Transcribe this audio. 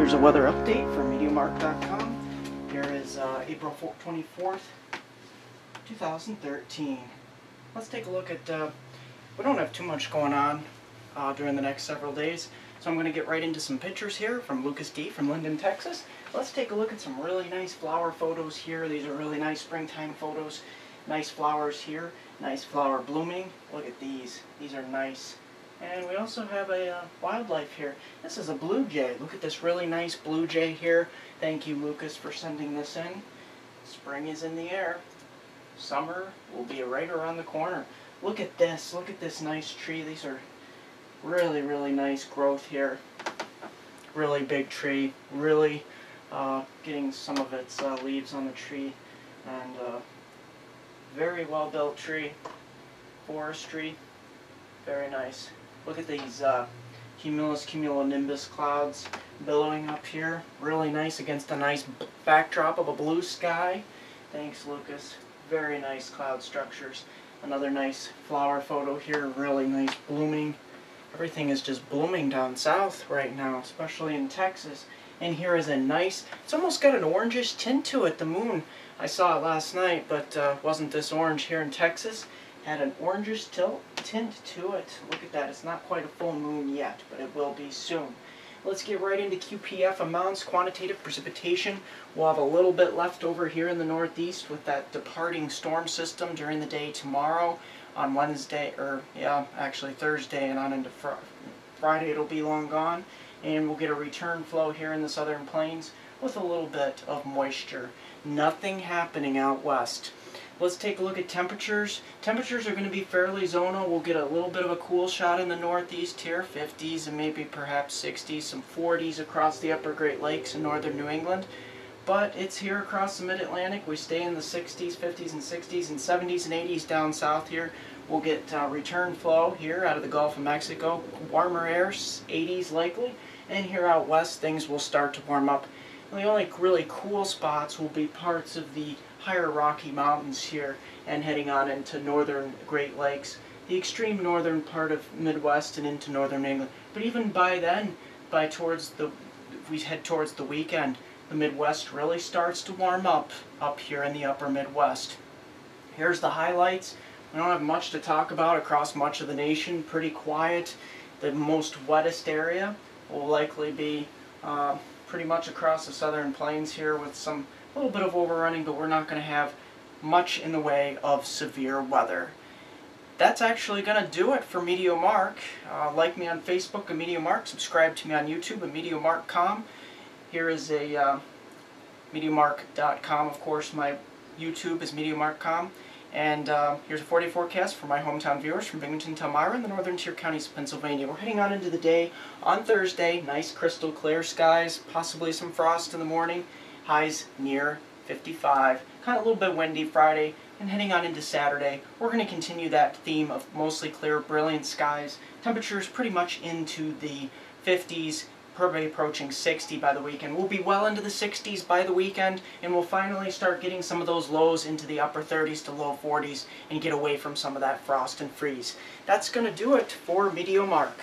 Here's a weather update from MeteoMark.com. Here is April 24th, 2013. Let's take a look at, we don't have too much going on during the next several days, so I'm going to get right into some pictures here from Lucas D. from Linden, Texas. Let's take a look at some really nice flower photos here. These are really nice springtime photos. Nice flowers here, nice flower blooming. Look at these. These are nice. And we also have a wildlife here. This is a blue jay. Look at this really nice blue jay here. Thank you, Lucas, for sending this in. Spring is in the air. Summer will be right around the corner. Look at this. Look at this nice tree. These are really, really nice growth here. Really big tree. Really getting some of its leaves on the tree. And very well built tree. Forestry. Very nice. Look at these cumulonimbus clouds billowing up here. Really nice against a nice backdrop of a blue sky. Thanks, Lucas. Very nice cloud structures. Another nice flower photo here. Really nice blooming. Everything is just blooming down south right now, especially in Texas. And here is a nice, it's almost got an orangish tint to it. The moon, I saw it last night, but wasn't this orange here in Texas. Had an orangish tint to it. Look at that. It's not quite a full moon yet, but it will be soon. Let's get right into QPF amounts, quantitative precipitation. We'll have a little bit left over here in the northeast with that departing storm system during the day tomorrow. On Wednesday, or yeah, actually Thursday and on into Friday it'll be long gone. And we'll get a return flow here in the southern plains with a little bit of moisture. Nothing happening out west. Let's take a look at temperatures. Temperatures are going to be fairly zonal. We'll get a little bit of a cool shot in the northeast here, 50s and maybe perhaps 60s, some 40s across the upper Great Lakes in northern New England. But it's here across the mid-Atlantic. We stay in the 60s, 50s and 60s and 70s and 80s down south here. We'll get return flow here out of the Gulf of Mexico. Warmer air, 80s likely. And here out west things will start to warm up. And the only really cool spots will be parts of the higher Rocky Mountains here and heading on into northern Great Lakes, the extreme northern part of Midwest and into northern England. But even by then, if we head towards the weekend, the Midwest really starts to warm up here in the upper Midwest. Here's the highlights. We don't have much to talk about across much of the nation. Pretty quiet. The most wettest area will likely be pretty much across the southern plains here with some little bit of overrunning, but we're not going to have much in the way of severe weather. That's actually going to do it for MeteoMark. Like me on Facebook at MeteoMark, subscribe to me on YouTube at MeteoMark.com. Here is a MeteoMark.com, of course. My YouTube is MeteoMark.com. And here's a 4-day forecast for my hometown viewers from Binghamton to Elmira in the northern tier counties of Pennsylvania. We're heading on into the day on Thursday. Nice crystal clear skies, possibly some frost in the morning. Highs near 55. Kind of a little bit windy Friday. And heading on into Saturday, we're going to continue that theme of mostly clear, brilliant skies. Temperatures pretty much into the 50s. Probably approaching 60 by the weekend. We'll be well into the 60s by the weekend, and we'll finally start getting some of those lows into the upper 30s to low 40s and get away from some of that frost and freeze. That's going to do it for MeteoMark.